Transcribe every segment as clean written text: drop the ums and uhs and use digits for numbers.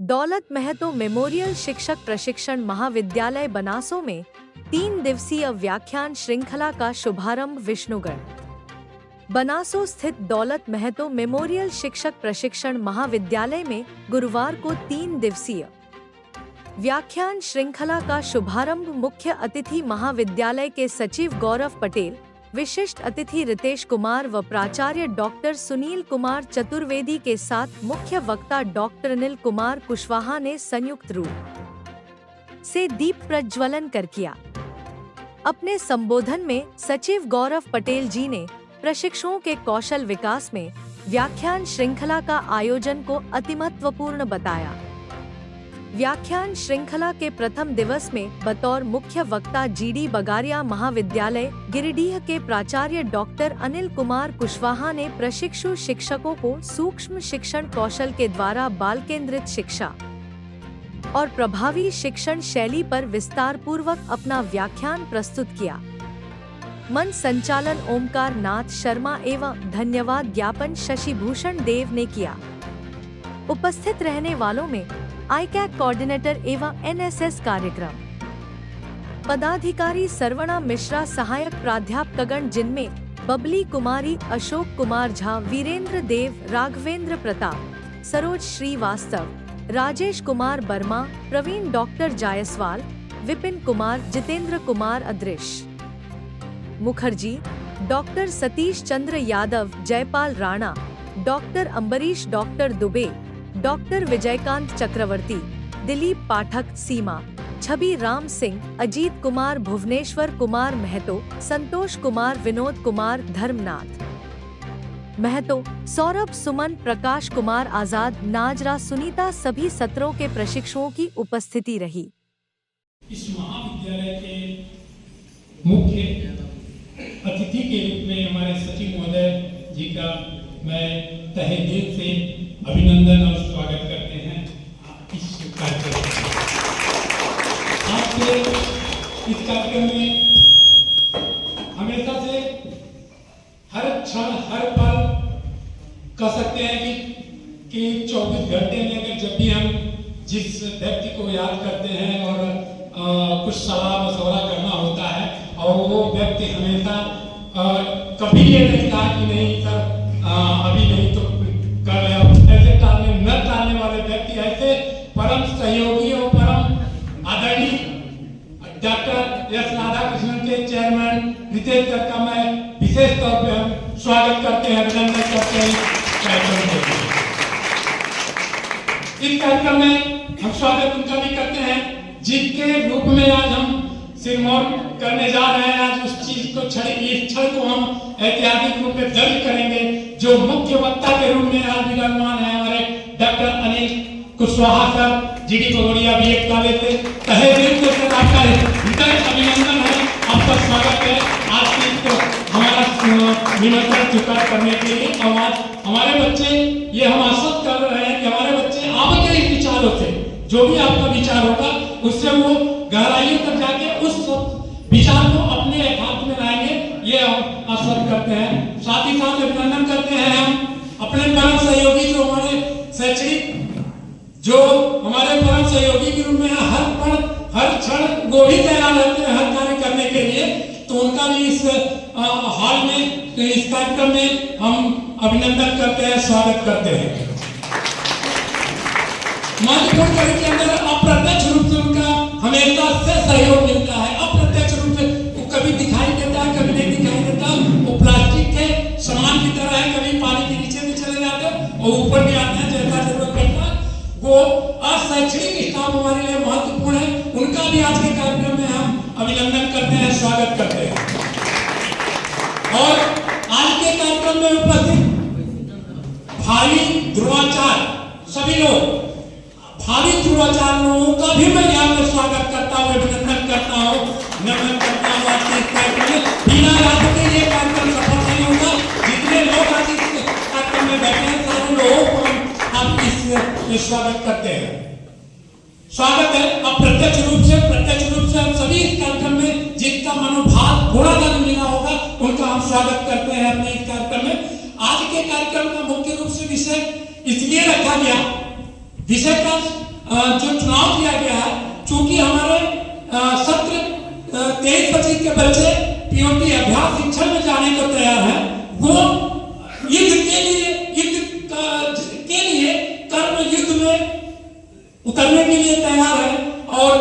दौलत महतो मेमोरियल शिक्षक प्रशिक्षण महाविद्यालय बनासो में 3 दिवसीय व्याख्यान श्रृंखला का शुभारंभ विष्णुगढ़। बनासो स्थित दौलत महतो मेमोरियल शिक्षक प्रशिक्षण महाविद्यालय में गुरुवार को 3 दिवसीय व्याख्यान श्रृंखला का शुभारंभ मुख्य अतिथि महाविद्यालय के सचिव गौरव पटेल, विशिष्ट अतिथि रितेश कुमार व प्राचार्य डॉक्टर सुनील कुमार चतुर्वेदी के साथ मुख्य वक्ता डॉक्टर अनिल कुमार कुशवाहा ने संयुक्त रूप से दीप प्रज्वलन कर किया। अपने संबोधन में सचिव गौरव पटेल जी ने प्रशिक्षुओं के कौशल विकास में व्याख्यान श्रृंखला का आयोजन को अतिमहत्वपूर्ण बताया। व्याख्यान श्रृंखला के प्रथम दिवस में बतौर मुख्य वक्ता जीडी बगारिया महाविद्यालय गिरिडीह के प्राचार्य डॉक्टर अनिल कुमार कुशवाहा ने प्रशिक्षु शिक्षकों को सूक्ष्म शिक्षण कौशल के द्वारा बाल केंद्रित शिक्षा और प्रभावी शिक्षण शैली पर विस्तार पूर्वक अपना व्याख्यान प्रस्तुत किया। मंच संचालन ओमकार नाथ शर्मा एवं धन्यवाद ज्ञापन शशिभूषण देव ने किया। उपस्थित रहने वालों में आईकैक कोऑर्डिनेटर एवं एनएसएस कार्यक्रम पदाधिकारी सरवणा मिश्रा, सहायक प्राध्यापकगण जिनमें Babli Kumari, Ashok Kumar Jha, Virendra Dev, Raghavendra Pratap, Saroj Srivastava, Rajesh Kumar Verma, Praveen doctor Jaiswal, Vipin Kumar, Jitendra Kumar Adrishya Mukherjee, doctor Satish Chandra Yadav, Jaipal Rana, doctor Ambrish, doctor Dubey, doctor Vijaykant Chakraborty, Dilip Pathak, Seema, Chhavi Ram Singh, Ajit Kumar, Bhuvneshwar Kumar Mahto, Santosh Kumar, Vinod Kumar, Dharmnath Mahto, Saurabh Suman, Prakash Kumar Azad, Nazra, Sunita सभी सत्रों के प्रशिक्षुओं की उपस्थिति रही। इस महाविद्यालय के मुख्य अतिथि के रूप में हमारे सचिव महोदय जी का मैं तहे दिल से अभिनंदन और स्वागत करते हैं। इस कार्यक्रम आपके इस कार्यक्रम में हमेशा से हर क्षण हर पल कह सकते हैं कि 24 घंटे में अगर जब भी हम जिस व्यक्ति को याद करते हैं और कुछ सलाह मशवरा करना होता है और वो व्यक्ति हमेशा कभी ये नहीं कहा कि नहीं सर अभी नहीं तो कर ऐसे टालने वाले व्यक्ति, ऐसे परम सहयोगी और परम आदरणीय डॉक्टर एस राधाकृष्णन के चेयरमैन रितेश सर का मैं विशेष तौर पे हम स्वागत करते हैं, अभिनंदन करते हैं। इस कार्यक्रम में हम स्वागत उनका भी करते हैं जिसके रूप में आज हम सिरमौर करने जा रहे हैं। आज उस चीज को इस क्षण को हम ऐतिहासिक रूप में दर्ज करेंगे। जो मुख्य वक्ता के रूप में आज विराजमान है हमारे doctor Anil Kushwaha sir, GD Bagodia भी एक ताले से तहे दिल से सर आपका हृदय अभिनंदन है, आपका स्वागत है आज की हमारा निमंत्रण स्वीकार करने के लिए। और आज हमारे बच्चे ये हम आशा कर रहे हैं कि हमारे बच्चे आपके इस विचारों से जो भी आपका विचार होगा उससे वो गहराइयों तक जाके उस विचार को अपने हाथ में लाएंगे, ये हम आशा करते हैं। साथ ही साथ अभिनंदन करते हैं हम अपने परम सहयोगी जो हमारे शैक्षणिक जो हमारे परम सहयोगी के रूप में हर पल हर क्षण वो भी तैयार रहते हैं हर कार्य करने के लिए, तो उनका भी इस हॉल में इस कार्यक्रम में हम अभिनंदन करते हैं, स्वागत करते हैं। महत्वपूर्ण कार्य के अंदर अप्रत्यक्ष रूप से उनका हमेशा से सहयोग मिलता है। अप्रत्यक्ष रूप से वो कभी दिखाई देता है, कभी नहीं दिखाई देता। वो प्लास्टिक के सामान की तरह है, कभी पानी के नीचे भी चले जाते हैं और ऊपर भी आते हैं जैसा जरूरत पड़ता है। वो अशैक्षणिक स्टाफ हमारे लिए महत्वपूर्ण है, उनका भी आज के कार्यक्रम में हम अभिनंदन करते हैं, स्वागत करते हैं। और आज के कार्यक्रम में उपस्थित भावी ध्रुवाचार्य सभी लोग, भावी ध्रुवाचार्य लोगों का भी मैं यहाँ पर स्वागत करता हूँ, अभिनंदन करता हूँ, नमन करता हूँ। आज के कार्यक्रम में बिना रात के ये कार्यक्रम सफल नहीं होगा। जितने लोग आज इस कार्यक्रम में बैठे हैं सारे लोगों को हम इस स्वागत करते हैं। स्वागत है अप्रत्यक्ष रूप से, प्रत्यक्ष रूप से हम सभी इस कार्यक्रम में जिसका मनोभाव थोड़ा सा मिला होगा उनका हम स्वागत करते हैं अपने इस कार्यक्रम में। आज के कार्यक्रम का मुख्य रूप से विषय इसलिए रखा गया, विषय का जो चुनाव किया गया है, चूंकि हमारे सत्र 23-25 के बच्चे पीओटी अभ्यास शिक्षण में जाने को तैयार हैं, वो युद्ध के लिए कर्म युद्ध में उतरने के लिए तैयार है। और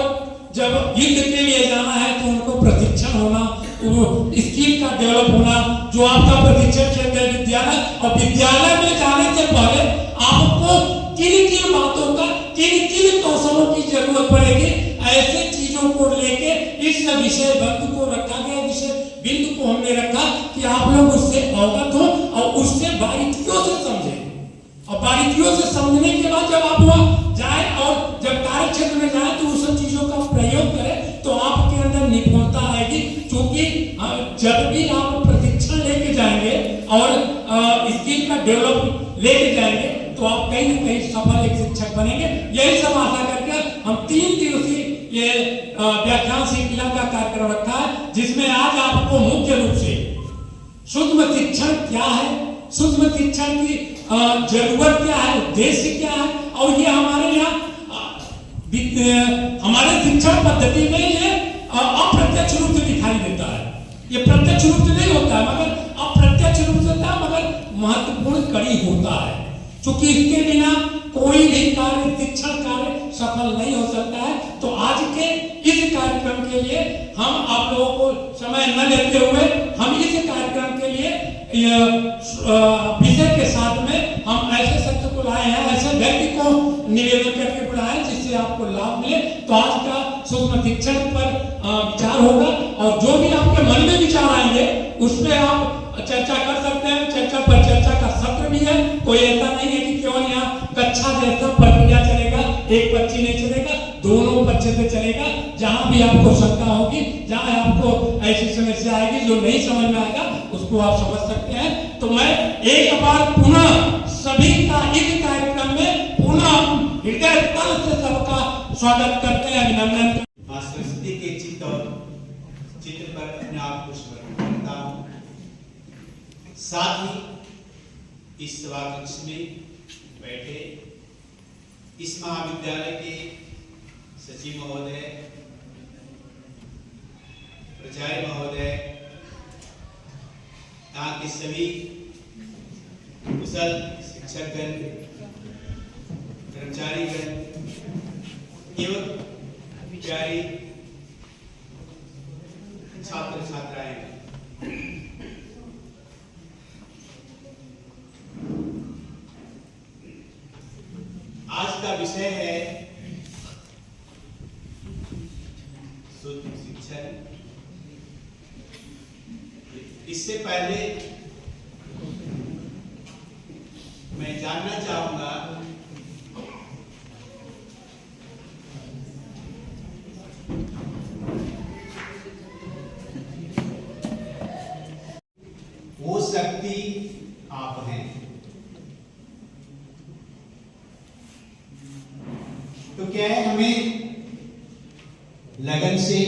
जब युद्ध के लिए जाना है तो उनको प्रशिक्षण होना, स्किल का डेवलप होना, जो आपका प्रशिक्षण क्षेत्र है विद्यालय, और विद्यालय में जाने से पहले आपको किन बातों का, किन कौशलों की जरूरत पड़ेगी, ऐसे चीजों को लेके इस विषय बिंदु को रखा गया। विषय बिंदु को हमने रखा कि आप लोग उससे अवगत हो और उससे बारीकियों से समझें, और बारीकियों से समझने के बाद जब आप वहां जाए और जब कार्य क्षेत्र में जाए तो उस सब चीजों का प्रयोग करें तो आपके अंदर निपुणता आएगी। क्योंकि जब भी आप प्रशिक्षण लेके जाएंगे और स्किल का डेवलप लेके जाएंगे तो आप कहीं ना कहीं सफल एक शिक्षक बनेंगे। यही सब आशा करके हम 3 दिवसीय ये व्याख्यान श्रृंखला का कार्यक्रम रखा है, जिसमें आज आपको मुख्य रूप से सूक्ष्म शिक्षण क्या है, सूक्ष्म शिक्षण की जरूरत क्या है, उद्देश्य क्या है, और ये हमारे यहाँ हमारे शिक्षण पद्धति में ये अप्रत्यक्ष रूप से दिखाई देता है। ये प्रत्यक्ष रूप से नहीं होता है, मगर अप्रत्यक्ष रूप से होता है, मगर महत्वपूर्ण कड़ी होता है। क्योंकि इसके बिना कोई भी कार्य, शिक्षण कार्य सफल नहीं हो सकता है। तो आज के इस कार्यक्रम के लिए हम आप लोगों को समय न लेते हुए हम इस कार्यक्रम के लिए विषय के साथ में हम ऐसे शब्द को लाए हैं, ऐसे व्यक्ति को निवेदन करके बुलाए जिससे आपको लाभ मिले। तो आज का सूक्ष्म शिक्षण पर विचार होगा, और जो भी आपके मन में विचार आएंगे उस पर आप चर्चा कर सकते हैं। चर्चा पर चर्चा का सत्र भी है, कोई ऐसा नहीं है कि केवल यहाँ कक्षा जैसा प्रक्रिया चलेगा, एक पर्ची नहीं चलेगा, दोनों पर्चे से चलेगा। जहां भी आपको शंका होगी, जहां आपको ऐसी समस्या आएगी जो नहीं समझ में आएगा, उसको आप समझ सकते हैं। तो मैं एक बार पुनः सभी का इस कार्यक्रम में पुनः हृदय तल से सबका स्वागत करते हैं, अभिनंदन। मां सरस्वती के चित्र पर अपने आप को समर्पित करता हूँ। साथ ही इस सभा कक्ष में बैठे इस महाविद्यालय के सचिव महोदय, प्राचार्य महोदय, यहाँ के सभी कुशल शिक्षकगण, कर्मचारीगण एवं प्यारी छात्र छात्राएं, आज का विषय है सूक्ष्म शिक्षण। इससे पहले मैं जानना चाहूंगा वो शक्ति आप हैं। तो क्या है, हमें लगन से,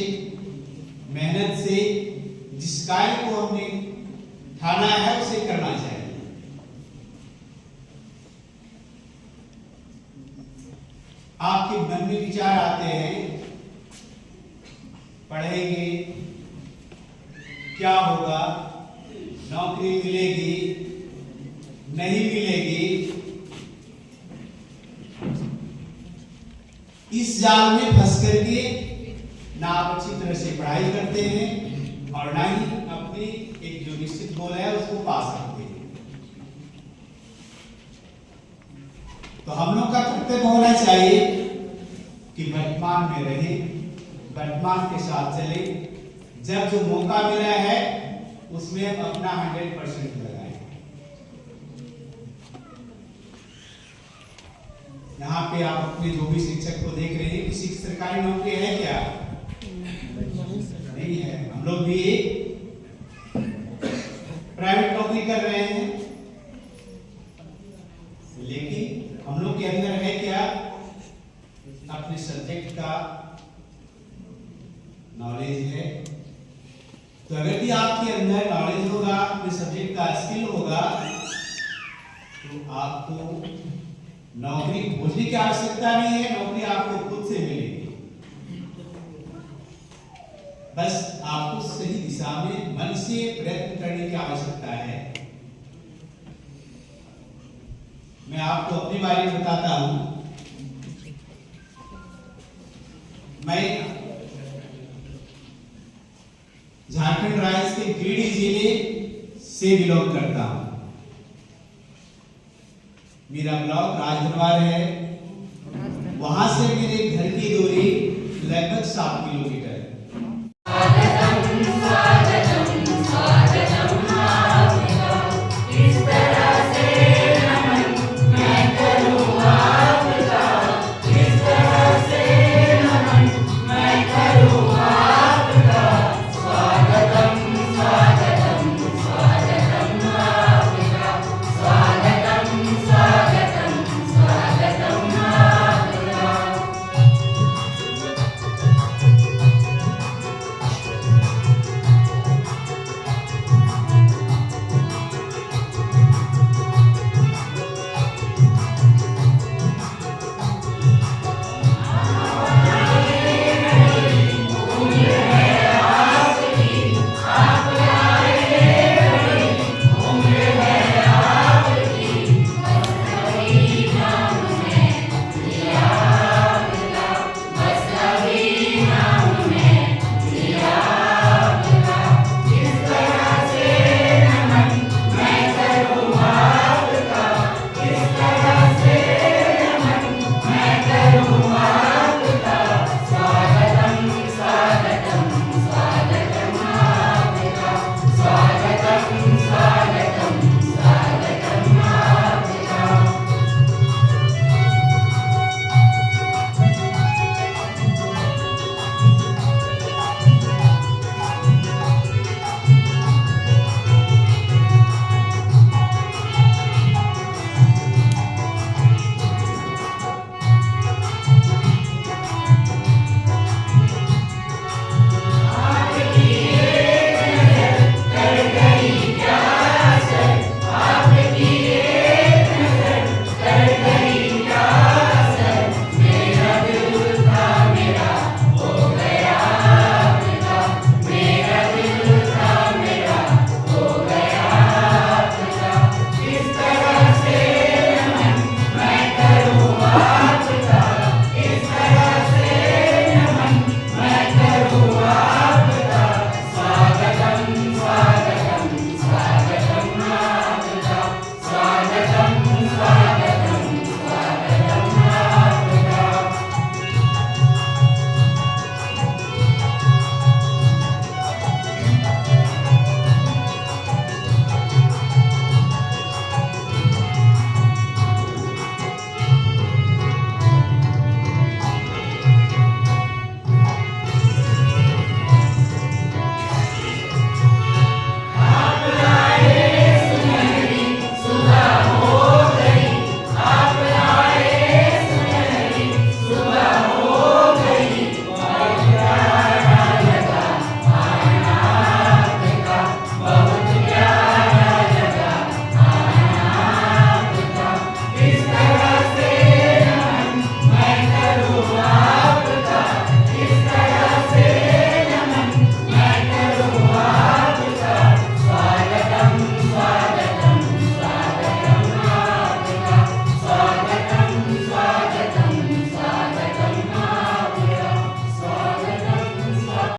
मेहनत से जिस कार्य को हमने ठाना है उसे करना चाहिए। आपके मन में विचार आते हैं, पढ़ेंगे, क्या होगा, नौकरी मिलेगी, नहीं मिलेगी, इस जाल में फंस करके ना आप अच्छी तरह से पढ़ाई करते हैं और ना ही अपने एक जो निश्चित गोल है उसको पा सकते हैं। तो हम लोग का कर्तव्य होना चाहिए कि वर्तमान में रहे, वर्तमान के साथ चले। जब जो मौका मिला है उसमें अपना 100% लगाएं। यहाँ पे आप अपने जो भी शिक्षक को देख रहे हैं, किसी सरकारी नौकरी है क्या? नहीं है। हम लोग भी प्राइवेट नौकरी कर रहे हैं, लेकिन हम लोग के अंदर है क्या? अपने सब्जेक्ट का नॉलेज है। तो अगर भी आपके अंदर नॉलेज होगा, अपने सब्जेक्ट का स्किल होगा, तो आपको नौकरी खोजने की आवश्यकता नहीं है, नौकरी आपको खुद से मिलेगी। बस आपको सही दिशा में मन से प्रयत्न करने की आवश्यकता है। मैं आपको अपने बारे में बताता हूं। मैं झारखंड राज्य के गिरिडीह जिले से बिलोंग करता हूं। मेरा ब्लॉक राजधनवार है। वहां से मेरे घर की दूरी लगभग 7 किलोमीटर